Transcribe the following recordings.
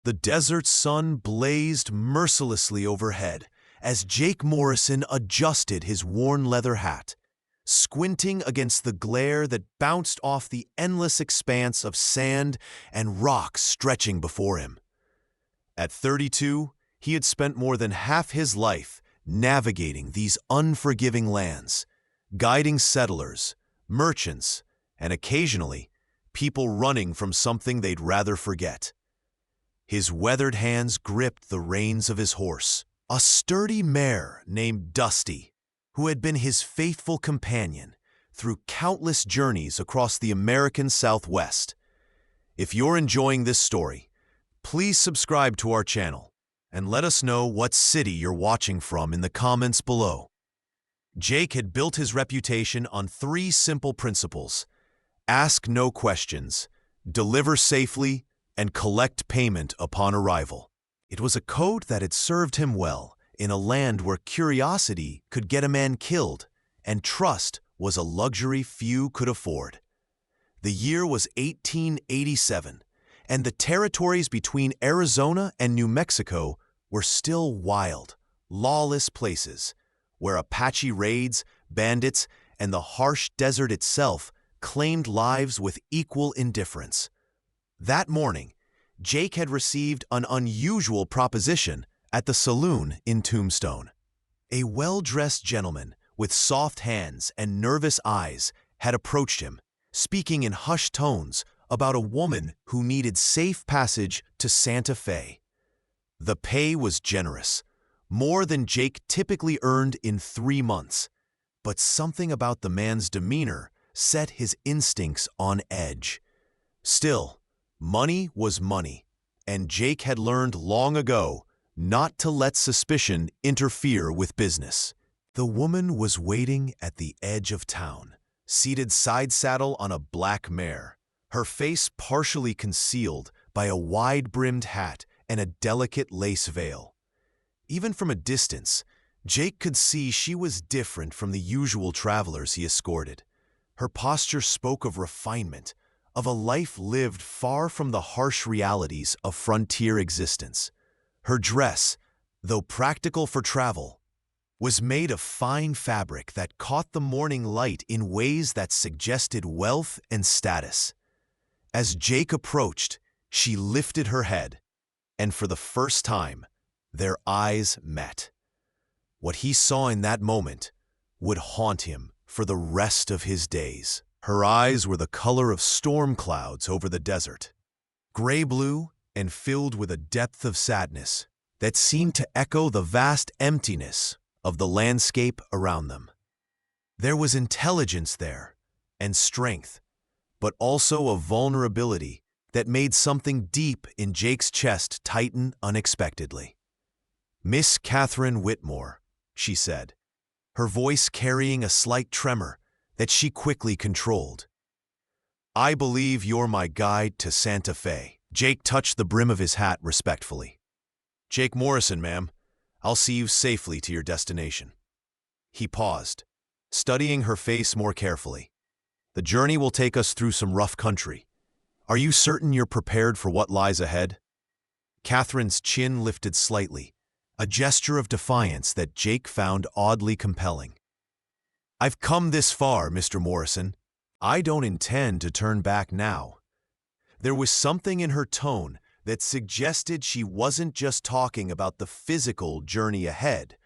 The desert sun blazed mercilessly overhead as Jake Morrison adjusted his worn leather hat, squinting against the glare that bounced off the endless expanse of sand and rock stretching before him. At 32, he had spent more than half his life navigating these unforgiving lands, guiding settlers, merchants, and occasionally, people running from something they'd rather forget. His weathered hands gripped the reins of his horse, a sturdy mare named Dusty, who had been his faithful companion through countless journeys across the American Southwest. If you're enjoying this story, please subscribe to our channel and let us know what city you're watching from in the comments below. Jake had built his reputation on 3 simple principles: ask no questions, deliver safely, and collect payment upon arrival. It was a code that had served him well in a land where curiosity could get a man killed and trust was a luxury few could afford. The year was 1887, and the territories between Arizona and New Mexico were still wild, lawless places where Apache raids, bandits, and the harsh desert itself claimed lives with equal indifference. That morning, Jake had received an unusual proposition at the saloon in Tombstone. A well-dressed gentleman with soft hands and nervous eyes had approached him, speaking in hushed tones about a woman who needed safe passage to Santa Fe. The pay was generous, more than Jake typically earned in 3 months, but something about the man's demeanor set his instincts on edge. Still, money was money, and Jake had learned long ago not to let suspicion interfere with business. The woman was waiting at the edge of town, seated side saddle on a black mare, her face partially concealed by a wide-brimmed hat and a delicate lace veil. Even from a distance, Jake could see she was different from the usual travelers he escorted. Her posture spoke of refinement, of a life lived far from the harsh realities of frontier existence. Her dress, though practical for travel, was made of fine fabric that caught the morning light in ways that suggested wealth and status. As Jake approached, she lifted her head, and for the first time, their eyes met. What he saw in that moment would haunt him for the rest of his days. Her eyes were the color of storm clouds over the desert, gray-blue and filled with a depth of sadness that seemed to echo the vast emptiness of the landscape around them. There was intelligence there and strength, but also a vulnerability that made something deep in Jake's chest tighten unexpectedly. "Miss Catherine Whitmore," she said, her voice carrying a slight tremor that she quickly controlled. "I believe you're my guide to Santa Fe." Jake touched the brim of his hat respectfully. "Jake Morrison, ma'am. I'll see you safely to your destination." He paused, studying her face more carefully. "The journey will take us through some rough country. Are you certain you're prepared for what lies ahead?" Catherine's chin lifted slightly, a gesture of defiance that Jake found oddly compelling. "I've come this far, Mr. Morrison. I don't intend to turn back now." There was something in her tone that suggested she wasn't just talking about the physical journey ahead,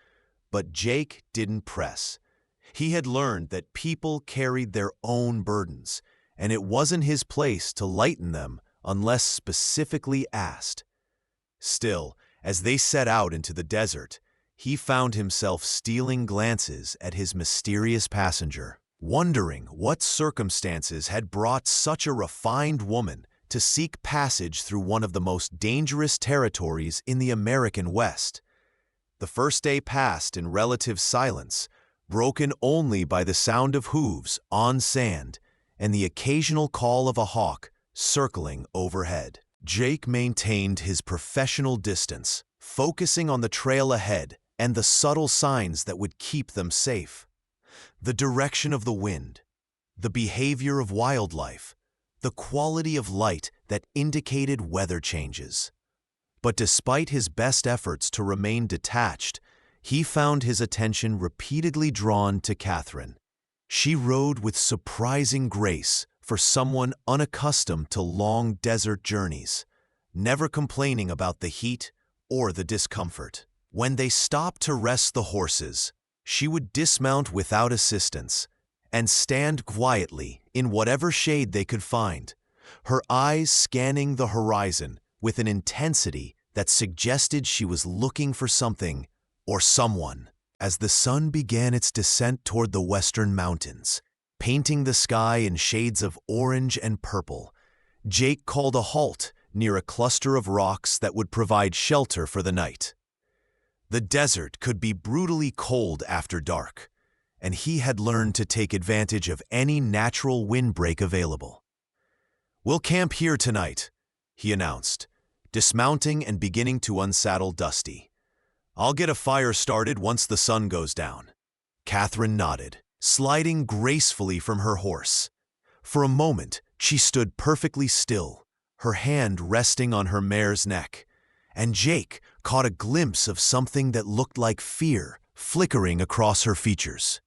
but Jake didn't press. He had learned that people carried their own burdens, and it wasn't his place to lighten them unless specifically asked. Still, as they set out into the desert, he found himself stealing glances at his mysterious passenger, wondering what circumstances had brought such a refined woman to seek passage through one of the most dangerous territories in the American West. The first day passed in relative silence, broken only by the sound of hooves on sand and the occasional call of a hawk circling overhead. Jake maintained his professional distance, focusing on the trail ahead and the subtle signs that would keep them safe. The direction of the wind, the behavior of wildlife, the quality of light that indicated weather changes. But despite his best efforts to remain detached, he found his attention repeatedly drawn to Catherine. She rode with surprising grace for someone unaccustomed to long desert journeys, never complaining about the heat or the discomfort. When they stopped to rest the horses, she would dismount without assistance and stand quietly in whatever shade they could find, her eyes scanning the horizon with an intensity that suggested she was looking for something or someone. As the sun began its descent toward the western mountains, painting the sky in shades of orange and purple, Jake called a halt near a cluster of rocks that would provide shelter for the night. The desert could be brutally cold after dark, and he had learned to take advantage of any natural windbreak available. "We'll camp here tonight," he announced, dismounting and beginning to unsaddle Dusty. "I'll get a fire started once the sun goes down." Catherine nodded, sliding gracefully from her horse. For a moment, she stood perfectly still, her hand resting on her mare's neck, and Jake caught a glimpse of something that looked like fear flickering across her features.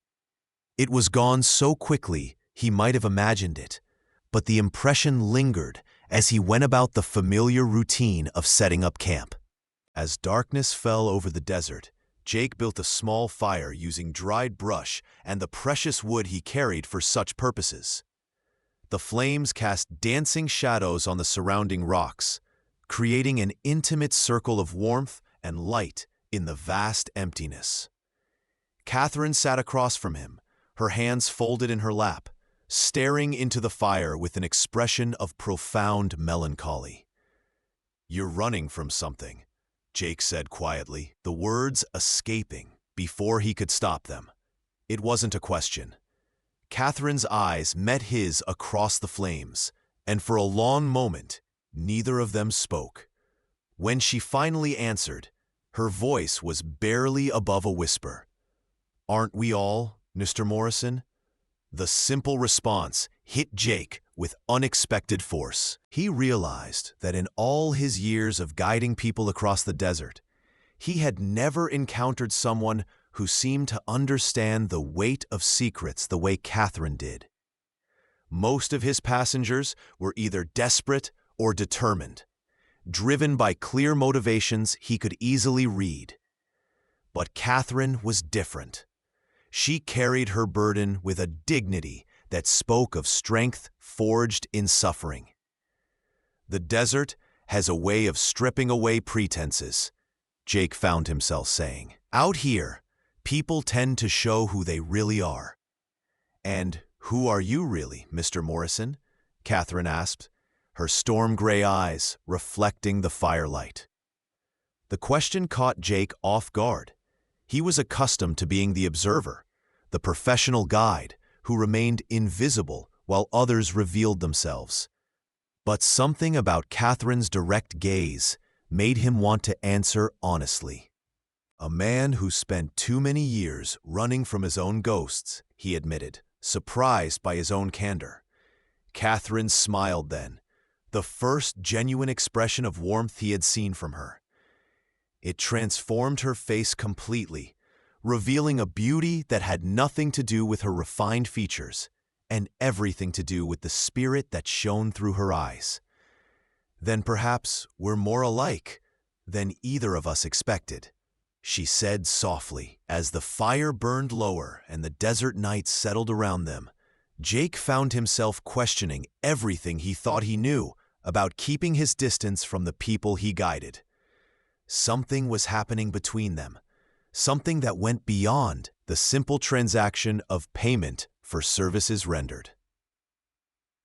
It was gone so quickly he might have imagined it, but the impression lingered as he went about the familiar routine of setting up camp. As darkness fell over the desert, Jake built a small fire using dried brush and the precious wood he carried for such purposes. The flames cast dancing shadows on the surrounding rocks, creating an intimate circle of warmth and light in the vast emptiness. Catherine sat across from him, her hands folded in her lap, staring into the fire with an expression of profound melancholy. "You're running from something," Jake said quietly, the words escaping before he could stop them. It wasn't a question. Catherine's eyes met his across the flames, and for a long moment, neither of them spoke. When she finally answered, her voice was barely above a whisper. "Aren't we all, Mr. Morrison?" The simple response hit Jake with unexpected force. He realized that in all his years of guiding people across the desert, he had never encountered someone who seemed to understand the weight of secrets the way Catherine did. Most of his passengers were either desperate or determined, driven by clear motivations he could easily read. But Catherine was different. She carried her burden with a dignity that spoke of strength forged in suffering. "The desert has a way of stripping away pretenses," Jake found himself saying. "Out here, people tend to show who they really are." "And who are you really, Mr. Morrison?" Catherine asked, her storm-gray eyes reflecting the firelight. The question caught Jake off guard. He was accustomed to being the observer, the professional guide who remained invisible while others revealed themselves. But something about Catherine's direct gaze made him want to answer honestly. "A man who spent too many years running from his own ghosts," he admitted, surprised by his own candor. Catherine smiled then, the first genuine expression of warmth he had seen from her. It transformed her face completely, revealing a beauty that had nothing to do with her refined features and everything to do with the spirit that shone through her eyes. "Then perhaps we're more alike than either of us expected," she said softly. As the fire burned lower and the desert night settled around them, Jake found himself questioning everything he thought he knew about keeping his distance from the people he guided. Something was happening between them, something that went beyond the simple transaction of payment for services rendered.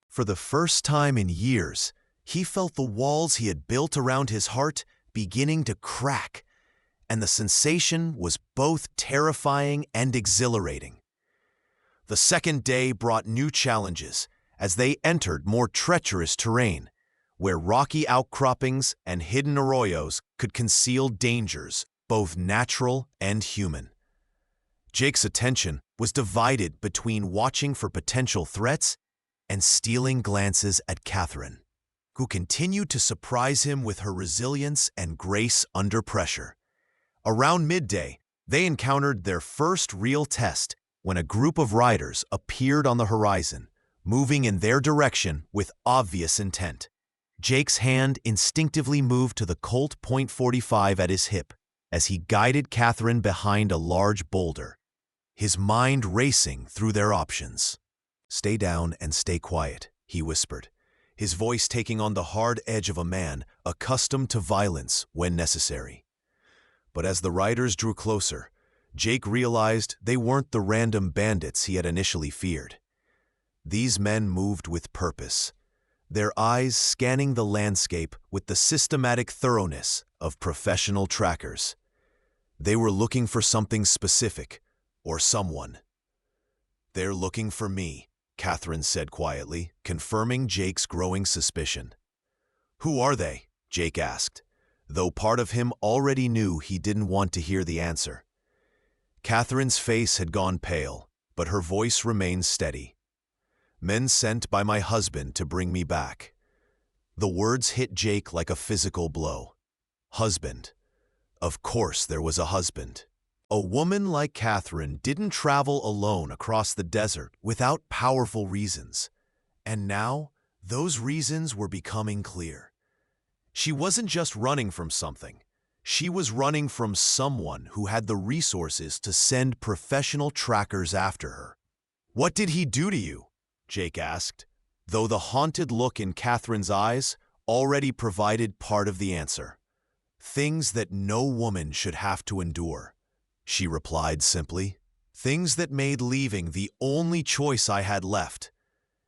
For the first time in years, he felt the walls he had built around his heart beginning to crack, and the sensation was both terrifying and exhilarating. The second day brought new challenges as they entered more treacherous terrain, where rocky outcroppings and hidden arroyos could conceal dangers, both natural and human. Jake's attention was divided between watching for potential threats and stealing glances at Catherine. who continued to surprise him with her resilience and grace under pressure. Around midday, they encountered their first real test when a group of riders appeared on the horizon, moving in their direction with obvious intent. Jake's hand instinctively moved to the Colt .45 at his hip as he guided Catherine behind a large boulder, his mind racing through their options. "Stay down and stay quiet," he whispered, his voice taking on the hard edge of a man accustomed to violence when necessary. But as the riders drew closer, Jake realized they weren't the random bandits he had initially feared. These men moved with purpose, their eyes scanning the landscape with the systematic thoroughness of professional trackers. They were looking for something specific, or someone. "They're looking for me," Catherine said quietly, confirming Jake's growing suspicion. "Who are they?" Jake asked, though part of him already knew he didn't want to hear the answer. Catherine's face had gone pale, but her voice remained steady. "Men sent by my husband to bring me back." The words hit Jake like a physical blow. Husband. Of course there was a husband. A woman like Catherine didn't travel alone across the desert without powerful reasons. And now, those reasons were becoming clear. She wasn't just running from something. She was running from someone who had the resources to send professional trackers after her. "What did he do to you?" Jake asked, though the haunted look in Catherine's eyes already provided part of the answer. "Things that no woman should have to endure," she replied simply. "Things that made leaving the only choice I had left."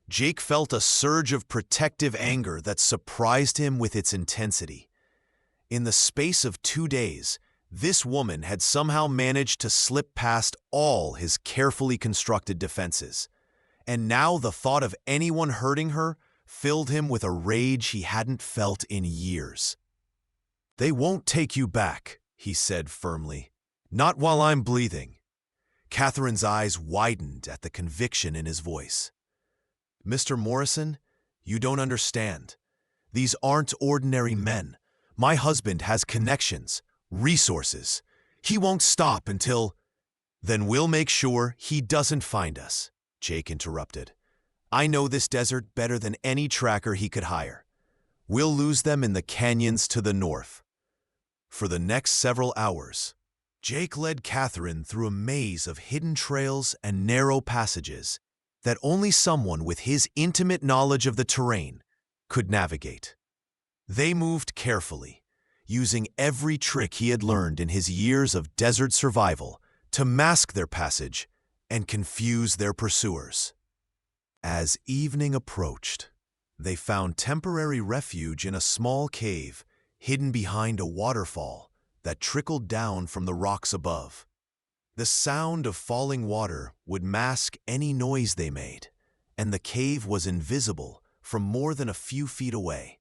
Jake felt a surge of protective anger that surprised him with its intensity. In the space of 2 days, this woman had somehow managed to slip past all his carefully constructed defenses. And now the thought of anyone hurting her filled him with a rage he hadn't felt in years. "They won't take you back," he said firmly. "Not while I'm breathing." Catherine's eyes widened at the conviction in his voice. "Mr. Morrison, you don't understand. These aren't ordinary men. My husband has connections, resources. He won't stop until—" "Then we'll make sure he doesn't find us," Jake interrupted. "I know this desert better than any tracker he could hire. We'll lose them in the canyons to the north." For the next several hours, Jake led Catherine through a maze of hidden trails and narrow passages that only someone with his intimate knowledge of the terrain could navigate. They moved carefully, using every trick he had learned in his years of desert survival to mask their passage and confuse their pursuers. As evening approached, they found temporary refuge in a small cave hidden behind a waterfall that trickled down from the rocks above. The sound of falling water would mask any noise they made, and the cave was invisible from more than a few feet away.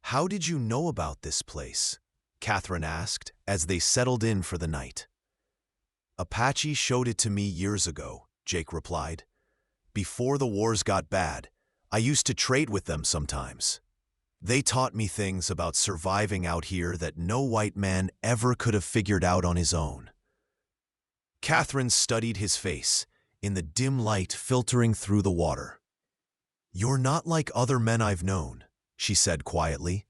"How did you know about this place?" Catherine asked as they settled in for the night. "Apache showed it to me years ago," Jake replied. "Before the wars got bad, I used to trade with them sometimes. They taught me things about surviving out here that no white man ever could have figured out on his own." Catherine studied his face in the dim light filtering through the water. "You're not like other men I've known," she said quietly.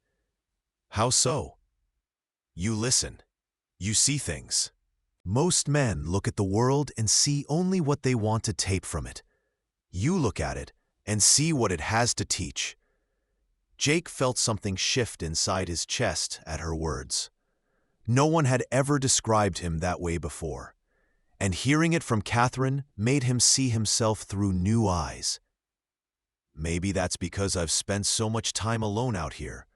"How so?" "You listen. You see things. Most men look at the world and see only what they want to take from it. You look at it and see what it has to teach." Jake felt something shift inside his chest at her words. No one had ever described him that way before, and hearing it from Catherine made him see himself through new eyes. "Maybe that's because I've spent so much time alone out here.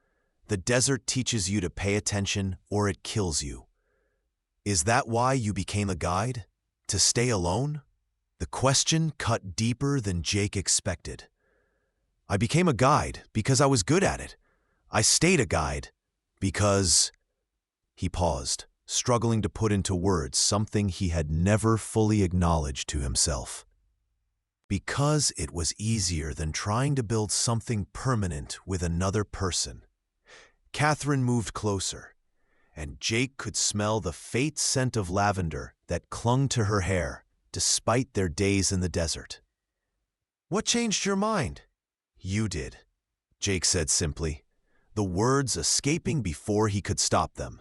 The desert teaches you to pay attention or it kills you." "Is that why you became a guide? To stay alone?" The question cut deeper than Jake expected. "I became a guide because I was good at it. I stayed a guide because—" He paused, struggling to put into words something he had never fully acknowledged to himself. Because it was easier than trying to build something permanent with another person. Catherine moved closer, and Jake could smell the faint scent of lavender that clung to her hair, despite their days in the desert. "What changed your mind?" "You did," Jake said simply, the words escaping before he could stop them.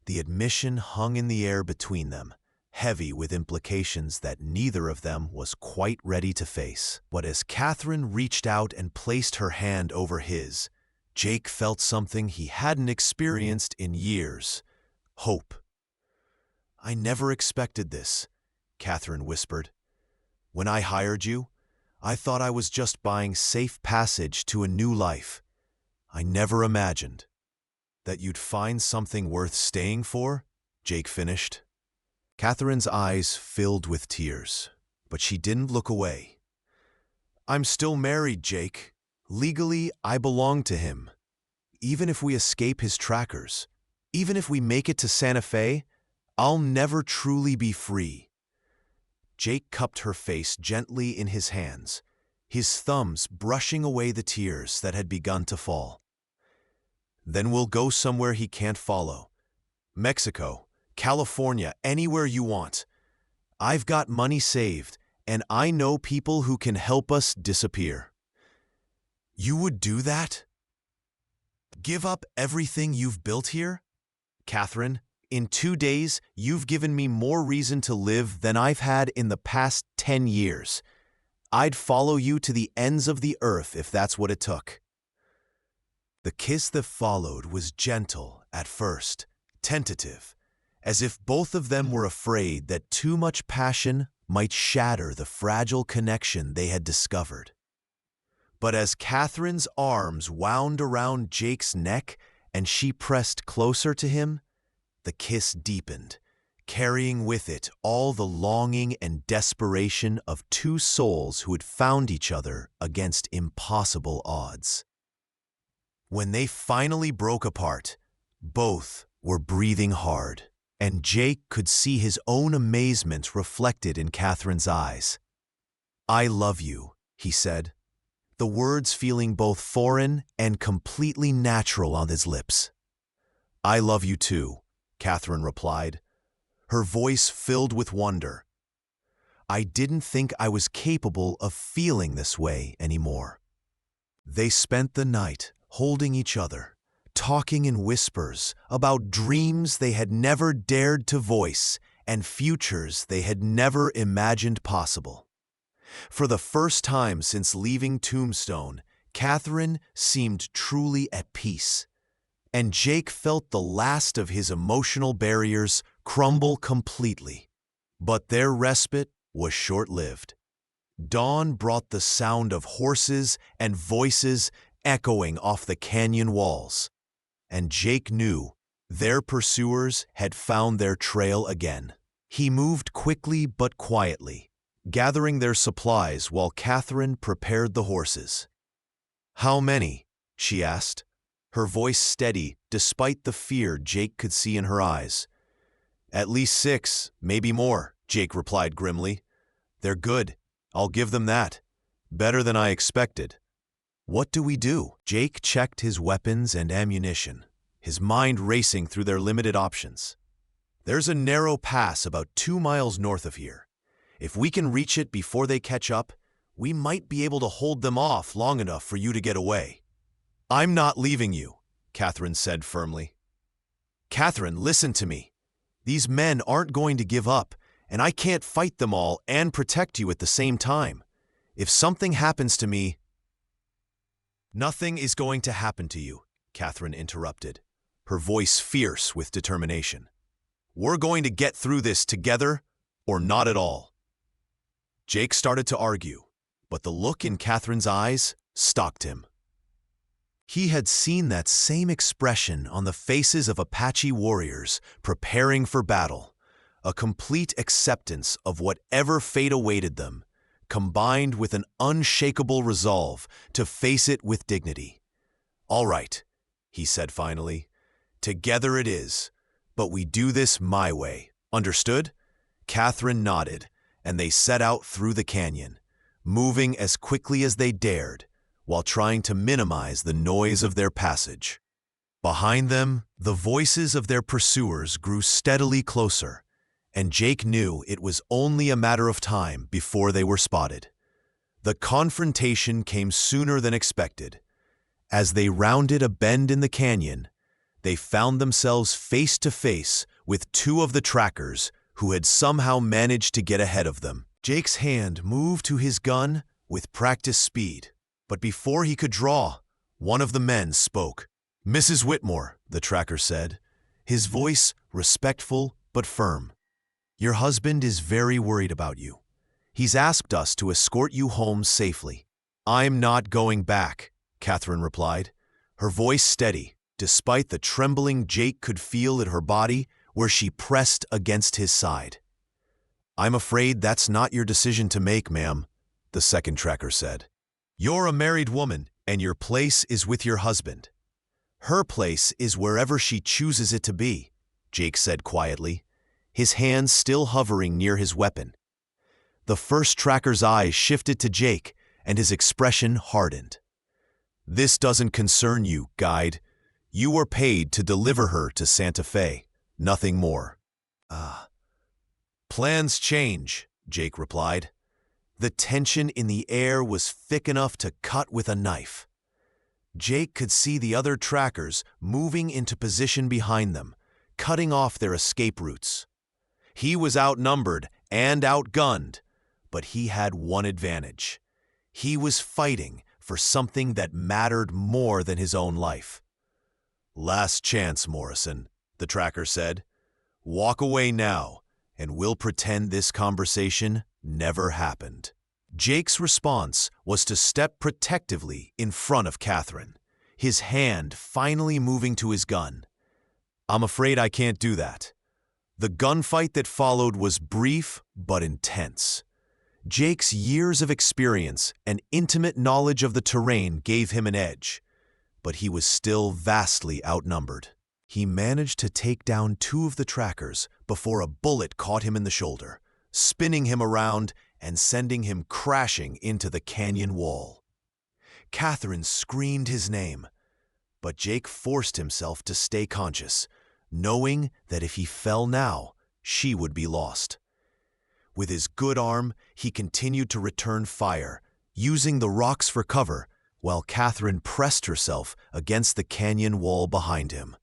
The admission hung in the air between them, heavy with implications that neither of them was quite ready to face. But as Catherine reached out and placed her hand over his, Jake felt something he hadn't experienced in years: hope. "I never expected this," Catherine whispered. "When I hired you, I thought I was just buying safe passage to a new life. I never imagined that you'd find something worth staying for," Jake finished. Catherine's eyes filled with tears, but she didn't look away. "I'm still married, Jake. Legally, I belong to him. Even if we escape his trackers, even if we make it to Santa Fe, I'll never truly be free." Jake cupped her face gently in his hands, his thumbs brushing away the tears that had begun to fall. "Then we'll go somewhere he can't follow. Mexico, California, anywhere you want. I've got money saved, and I know people who can help us disappear." "You would do that? Give up everything you've built here?" "Catherine, in 2 days, you've given me more reason to live than I've had in the past 10 years. I'd follow you to the ends of the earth if that's what it took." The kiss that followed was gentle at first, tentative, as if both of them were afraid that too much passion might shatter the fragile connection they had discovered. But as Catherine's arms wound around Jake's neck and she pressed closer to him, the kiss deepened, carrying with it all the longing and desperation of two souls who had found each other against impossible odds. When they finally broke apart, both were breathing hard, and Jake could see his own amazement reflected in Catherine's eyes. "I love you," he said, the words feeling both foreign and completely natural on his lips. "I love you too," Catherine replied, her voice filled with wonder. "I didn't think I was capable of feeling this way anymore." They spent the night holding each other, talking in whispers about dreams they had never dared to voice and futures they had never imagined possible. For the first time since leaving Tombstone, Catherine seemed truly at peace, and Jake felt the last of his emotional barriers crumble completely. But their respite was short-lived. Dawn brought the sound of horses and voices echoing off the canyon walls, and Jake knew their pursuers had found their trail again. He moved quickly but quietly, gathering their supplies while Catherine prepared the horses. "How many?" she asked, her voice steady despite the fear Jake could see in her eyes. "At least 6, maybe more," Jake replied grimly. "They're good. I'll give them that. Better than I expected." "What do we do?" Jake checked his weapons and ammunition, his mind racing through their limited options. "There's a narrow pass about 2 miles north of here. If we can reach it before they catch up, we might be able to hold them off long enough for you to get away." "I'm not leaving you," Catherine said firmly. "Catherine, listen to me. These men aren't going to give up, and I can't fight them all and protect you at the same time. If something happens to me—" "Nothing is going to happen to you," Catherine interrupted, her voice fierce with determination. "We're going to get through this together or not at all." Jake started to argue, but the look in Catherine's eyes stopped him. He had seen that same expression on the faces of Apache warriors preparing for battle, a complete acceptance of whatever fate awaited them, combined with an unshakable resolve to face it with dignity. "All right," he said finally, "together it is, but we do this my way. Understood?" Catherine nodded, and they set out through the canyon, moving as quickly as they dared, while trying to minimize the noise of their passage. Behind them, the voices of their pursuers grew steadily closer, and Jake knew it was only a matter of time before they were spotted. The confrontation came sooner than expected. As they rounded a bend in the canyon, they found themselves face to face with two of the trackers who had somehow managed to get ahead of them. Jake's hand moved to his gun with practiced speed, but before he could draw, one of the men spoke. "Mrs. Whitmore," the tracker said, his voice respectful but firm. "Your husband is very worried about you. He's asked us to escort you home safely." "I'm not going back," Catherine replied, her voice steady, despite the trembling Jake could feel in her body where she pressed against his side. "I'm afraid that's not your decision to make, ma'am," the second tracker said. "You're a married woman, and your place is with your husband. Her place is wherever she chooses it to be," Jake said quietly, his hands still hovering near his weapon. The first tracker's eyes shifted to Jake, and his expression hardened. "This doesn't concern you, guide. You were paid to deliver her to Santa Fe, nothing more." "Plans change," Jake replied. The tension in the air was thick enough to cut with a knife. Jake could see the other trackers moving into position behind them, cutting off their escape routes. He was outnumbered and outgunned, but he had one advantage. He was fighting for something that mattered more than his own life. "Last chance, Morrison," the tracker said. "Walk away now, and we'll pretend this conversation never happened." Jake's response was to step protectively in front of Catherine, his hand finally moving to his gun. "I'm afraid I can't do that." The gunfight that followed was brief but intense. Jake's years of experience and intimate knowledge of the terrain gave him an edge, but he was still vastly outnumbered. He managed to take down two of the trackers before a bullet caught him in the shoulder, spinning him around and sending him crashing into the canyon wall. Catherine screamed his name, but Jake forced himself to stay conscious, knowing that if he fell now, she would be lost. With his good arm, he continued to return fire, using the rocks for cover, while Catherine pressed herself against the canyon wall behind him.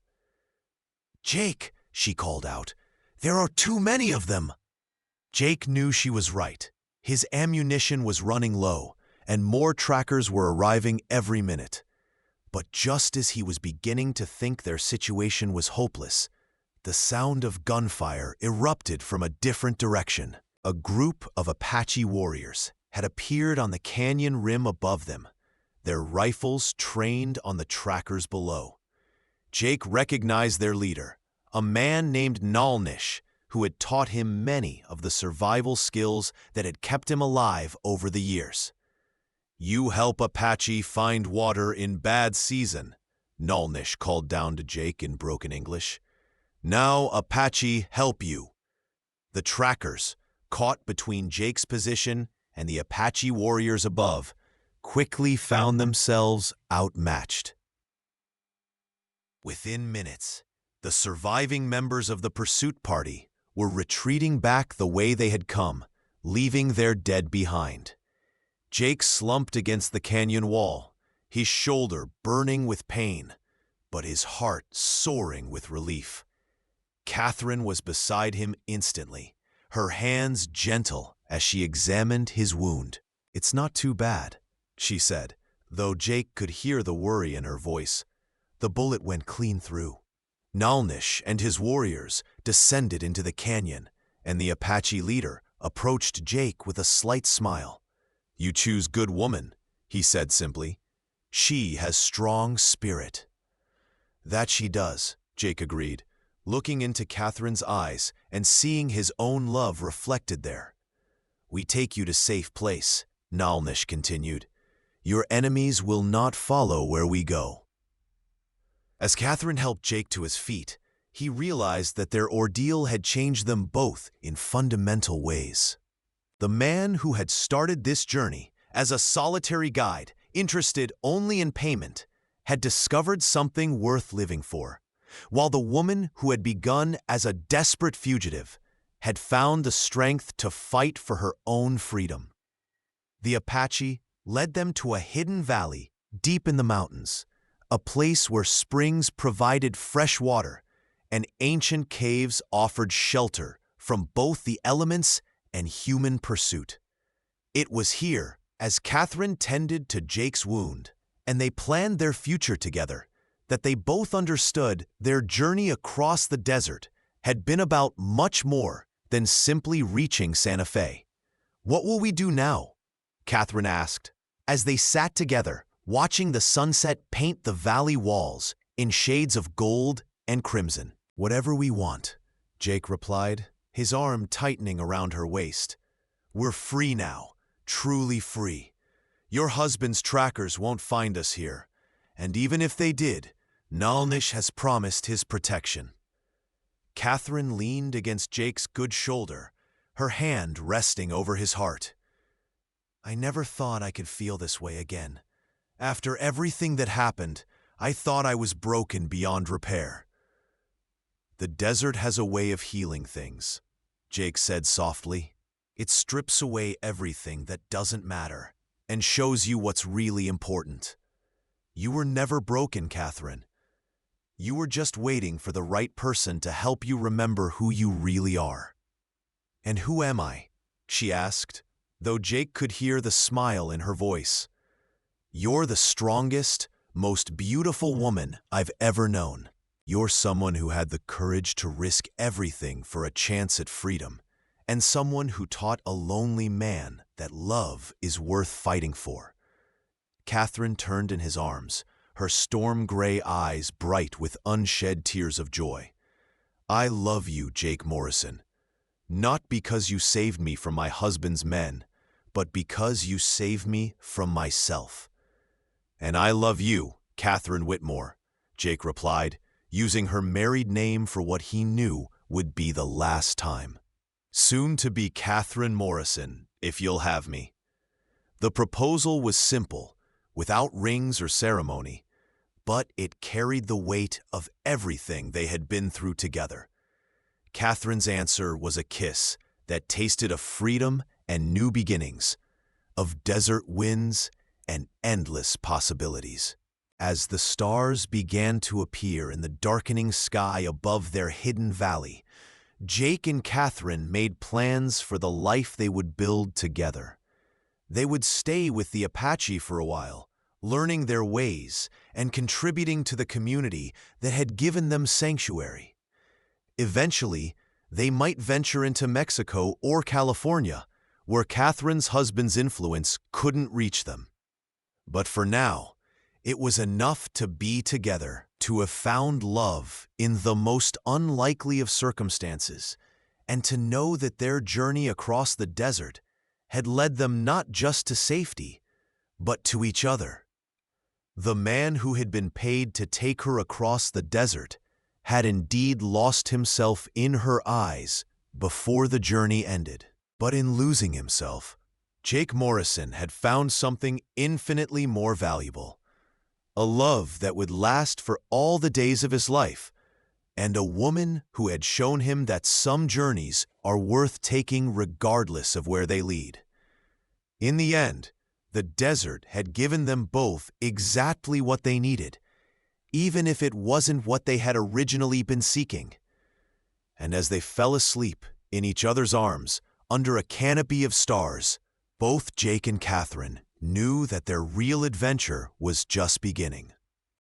"Jake," she called out, "there are too many of them." Jake knew she was right. His ammunition was running low, and more trackers were arriving every minute. But just as he was beginning to think their situation was hopeless, the sound of gunfire erupted from a different direction. A group of Apache warriors had appeared on the canyon rim above them, their rifles trained on the trackers below. Jake recognized their leader, a man named Nalnish, who had taught him many of the survival skills that had kept him alive over the years. "You help Apache find water in bad season," Nalnish called down to Jake in broken English. "Now Apache help you." The trackers, caught between Jake's position and the Apache warriors above, quickly found themselves outmatched. Within minutes, the surviving members of the pursuit party were retreating back the way they had come, leaving their dead behind. Jake slumped against the canyon wall, his shoulder burning with pain, but his heart soaring with relief. Catherine was beside him instantly, her hands gentle as she examined his wound. "It's not too bad," she said, though Jake could hear the worry in her voice. "The bullet went clean through." Nalnish and his warriors descended into the canyon, and the Apache leader approached Jake with a slight smile. "You choose good woman," he said simply. "She has strong spirit." "That she does," Jake agreed, looking into Catherine's eyes and seeing his own love reflected there. "We take you to safe place," Nalnish continued. "Your enemies will not follow where we go." As Catherine helped Jake to his feet, he realized that their ordeal had changed them both in fundamental ways. The man who had started this journey as a solitary guide, interested only in payment, had discovered something worth living for, while the woman who had begun as a desperate fugitive had found the strength to fight for her own freedom. The Apache led them to a hidden valley deep in the mountains, a place where springs provided fresh water and ancient caves offered shelter from both the elements and human pursuit. It was here, as Catherine tended to Jake's wound, and they planned their future together, that they both understood their journey across the desert had been about much more than simply reaching Santa Fe. "What will we do now?" Catherine asked, as they sat together, watching the sunset paint the valley walls in shades of gold and crimson. "Whatever we want," Jake replied, his arm tightening around her waist. "We're free now, truly free. Your husband's trackers won't find us here, and even if they did, Nalnish has promised his protection." Catherine leaned against Jake's good shoulder, her hand resting over his heart. "I never thought I could feel this way again. After everything that happened, I thought I was broken beyond repair." "The desert has a way of healing things," Jake said softly. "It strips away everything that doesn't matter and shows you what's really important. You were never broken, Catherine. You were just waiting for the right person to help you remember who you really are." "And who am I?" she asked, though Jake could hear the smile in her voice. "You're the strongest, most beautiful woman I've ever known. You're someone who had the courage to risk everything for a chance at freedom, and someone who taught a lonely man that love is worth fighting for." Catherine turned in his arms, her storm-gray eyes bright with unshed tears of joy. "I love you, Jake Morrison. Not because you saved me from my husband's men, but because you saved me from myself." "And I love you, Catherine Whitmore," Jake replied, using her married name for what he knew would be the last time. "Soon to be Catherine Morrison, if you'll have me." The proposal was simple, without rings or ceremony, but it carried the weight of everything they had been through together. Catherine's answer was a kiss that tasted of freedom and new beginnings, of desert winds and endless possibilities. As the stars began to appear in the darkening sky above their hidden valley, Jake and Catherine made plans for the life they would build together. They would stay with the Apache for a while, learning their ways and contributing to the community that had given them sanctuary. Eventually, they might venture into Mexico or California, where Catherine's husband's influence couldn't reach them. But for now, it was enough to be together, to have found love in the most unlikely of circumstances, and to know that their journey across the desert had led them not just to safety, but to each other. The man who had been paid to take her across the desert had indeed lost himself in her eyes before the journey ended. But in losing himself, Jake Morrison had found something infinitely more valuable. A love that would last for all the days of his life, and a woman who had shown him that some journeys are worth taking regardless of where they lead. In the end, the desert had given them both exactly what they needed, even if it wasn't what they had originally been seeking. And as they fell asleep in each other's arms under a canopy of stars, both Jake and Catherine knew that their real adventure was just beginning.